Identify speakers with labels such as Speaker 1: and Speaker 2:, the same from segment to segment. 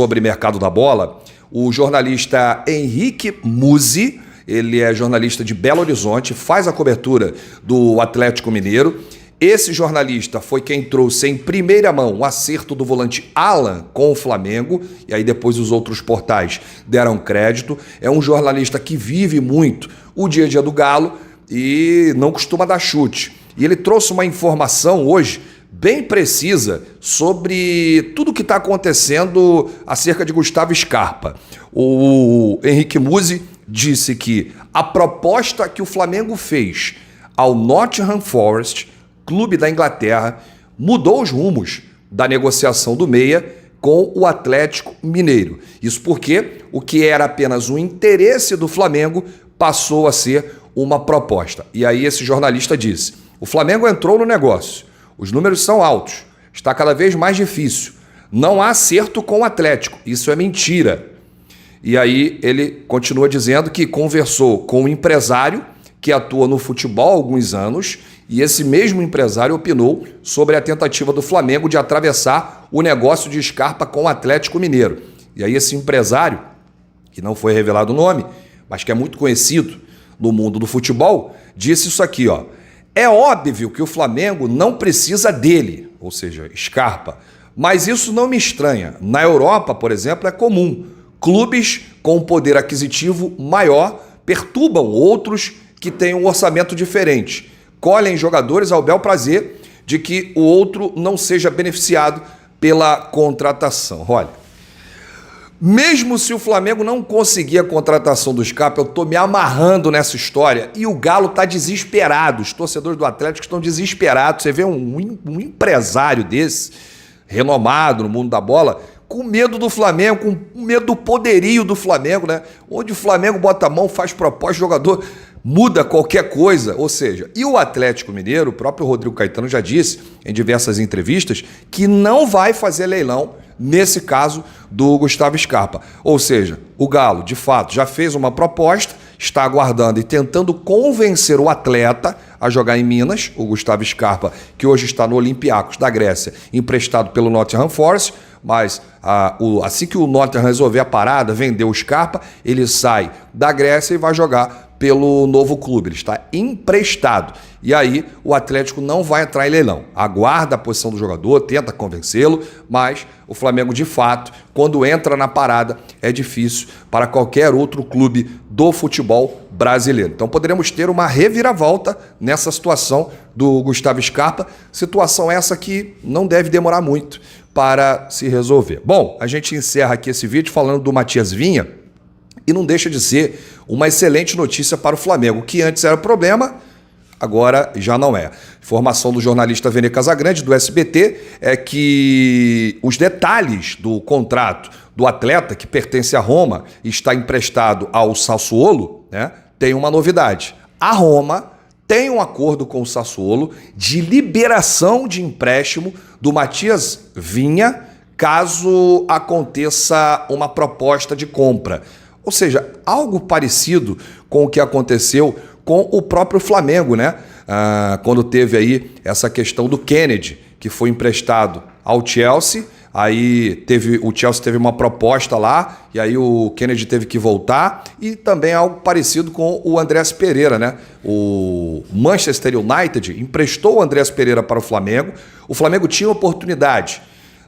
Speaker 1: sobre mercado da bola, o jornalista Henrique Musi, ele é jornalista de Belo Horizonte, faz a cobertura do Atlético Mineiro. Esse jornalista foi quem trouxe em primeira mão o acerto do volante Alan com o Flamengo, e aí depois os outros portais deram crédito. É um jornalista que vive muito o dia a dia do Galo e não costuma dar chute. E ele trouxe uma informação hoje bem precisa sobre tudo o que está acontecendo acerca de Gustavo Scarpa. O Henrique Musi disse que a proposta que o Flamengo fez ao Nottingham Forest, clube da Inglaterra, mudou os rumos da negociação do meia com o Atlético Mineiro. Isso porque o que era apenas um interesse do Flamengo passou a ser uma proposta. E aí esse jornalista disse: o Flamengo entrou no negócio, os números são altos, está cada vez mais difícil, não há acerto com o Atlético, isso é mentira. E aí ele continua dizendo que conversou com um empresário que atua no futebol há alguns anos, e esse mesmo empresário opinou sobre a tentativa do Flamengo de atravessar o negócio de Scarpa com o Atlético Mineiro. E aí esse empresário, que não foi revelado o nome, mas que é muito conhecido no mundo do futebol, disse isso aqui, ó: é óbvio que o Flamengo não precisa dele, ou seja, Scarpa, mas isso não me estranha. Na Europa, por exemplo, é comum. Clubes com um poder aquisitivo maior perturbam outros que têm um orçamento diferente. Colhem jogadores ao bel prazer de que o outro não seja beneficiado pela contratação. Olha, mesmo se o Flamengo não conseguir a contratação do Scarpa, eu estou me amarrando nessa história e o Galo está desesperado. Os torcedores do Atlético estão desesperados. Você vê um empresário desse, renomado no mundo da bola, com medo do Flamengo, com medo do poderio do Flamengo, né? Onde o Flamengo bota a mão, faz proposta, o jogador muda qualquer coisa. Ou seja, e o Atlético Mineiro, o próprio Rodrigo Caetano já disse em diversas entrevistas que não vai fazer leilão nesse caso do Gustavo Scarpa. Ou seja, o Galo, de fato, já fez uma proposta, está aguardando e tentando convencer o atleta a jogar em Minas, o Gustavo Scarpa, que hoje está no Olympiacos da Grécia, emprestado pelo Nottingham Forest, mas assim que o Nottingham resolver a parada, vender o Scarpa, ele sai da Grécia e vai jogar pelo novo clube. Ele está emprestado. E aí o Atlético não vai entrar em leilão. Aguarda a posição do jogador, tenta convencê-lo, mas o Flamengo, de fato, quando entra na parada, é difícil para qualquer outro clube do futebol brasileiro. Então poderemos ter uma reviravolta nessa situação do Gustavo Scarpa, situação essa que não deve demorar muito para se resolver. Bom, a gente encerra aqui esse vídeo falando do Matias Vinha, e não deixa de ser uma excelente notícia para o Flamengo. O que antes era problema, agora já não é. Informação do jornalista Vene Casagrande, do SBT, é que os detalhes do contrato do atleta, que pertence à Roma e está emprestado ao Sassuolo, né, tem uma novidade. A Roma tem um acordo com o Sassuolo de liberação de empréstimo do Matias Vinha caso aconteça uma proposta de compra. Ou seja, algo parecido com o que aconteceu com o próprio Flamengo, né? Quando teve aí essa questão do Kennedy, que foi emprestado ao Chelsea, aí o Chelsea teve uma proposta lá, e aí o Kennedy teve que voltar, e também algo parecido com o Andreas Pereira, né? O Manchester United emprestou o Andreas Pereira para o Flamengo tinha a oportunidade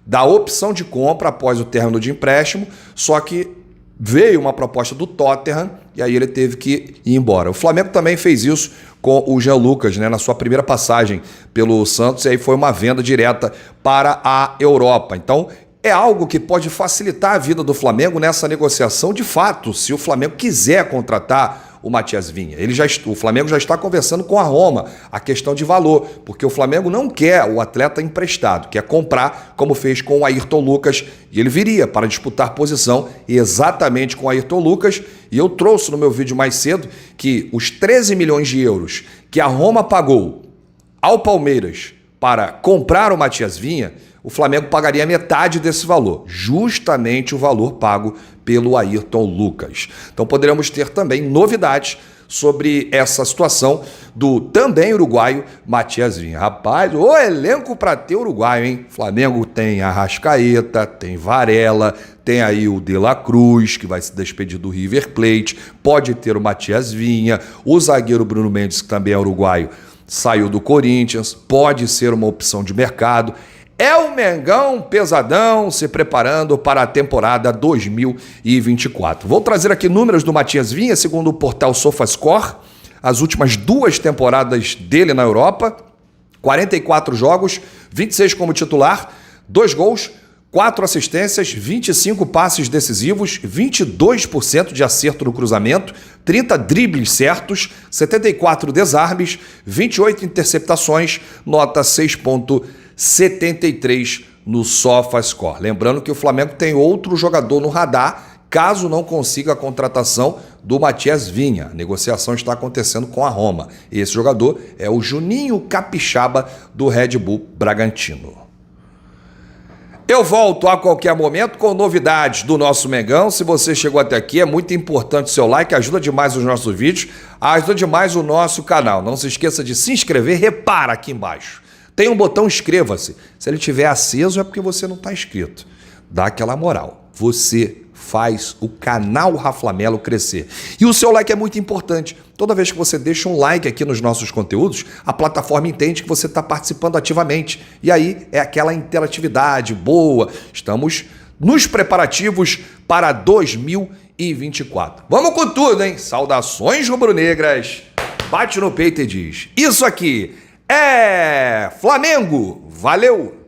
Speaker 1: da opção de compra após o término de empréstimo, só que veio uma proposta do Tottenham e aí ele teve que ir embora. O Flamengo também fez isso com o Jean Lucas, né, na sua primeira passagem pelo Santos, e aí foi uma venda direta para a Europa. Então, é algo que pode facilitar a vida do Flamengo nessa negociação de fato, se o Flamengo quiser contratar o Matias Vinha. O Flamengo já está conversando com a Roma a questão de valor, porque o Flamengo não quer o atleta emprestado, quer comprar, como fez com o Ayrton Lucas, e ele viria para disputar posição exatamente com o Ayrton Lucas, e eu trouxe no meu vídeo mais cedo que os 13 milhões de euros que a Roma pagou ao Palmeiras para comprar o Matias Vinha, o Flamengo pagaria metade desse valor, justamente o valor pago pelo Ayrton Lucas. Então poderemos ter também novidades sobre essa situação do também uruguaio Matias Vinha. Rapaz, o elenco para ter uruguaio, hein? Flamengo tem Arrascaeta, tem Varela, tem aí o De La Cruz, que vai se despedir do River Plate, pode ter o Matias Vinha, o zagueiro Bruno Mendes, que também é uruguaio, saiu do Corinthians, pode ser uma opção de mercado. É o Mengão pesadão se preparando para a temporada 2024. Vou trazer aqui números do Matias Vinha, segundo o portal SofaScore, as últimas 2 temporadas dele na Europa, 44 jogos, 26 como titular, 2 gols, 4 assistências, 25 passes decisivos, 22% de acerto no cruzamento, 30 dribles certos, 74 desarmes, 28 interceptações, nota 6,73 no SofaScore. Lembrando que o Flamengo tem outro jogador no radar, caso não consiga a contratação do Matias Vinha. A negociação está acontecendo com a Roma. E esse jogador é o Juninho Capixaba do Red Bull Bragantino. Eu volto a qualquer momento com novidades do nosso Mengão. Se você chegou até aqui, é muito importante o seu like, ajuda demais os nossos vídeos, ajuda demais o nosso canal. Não se esqueça de se inscrever, repara aqui embaixo. Tem um botão inscreva-se. Se ele estiver aceso é porque você não está inscrito. Dá aquela moral. Você faz o canal Raflamelo crescer. E o seu like é muito importante. Toda vez que você deixa um like aqui nos nossos conteúdos, a plataforma entende que você está participando ativamente. E aí é aquela interatividade boa. Estamos nos preparativos para 2024. Vamos com tudo, hein? Saudações rubro-negras. Bate no peito e diz: isso aqui é Flamengo. Valeu!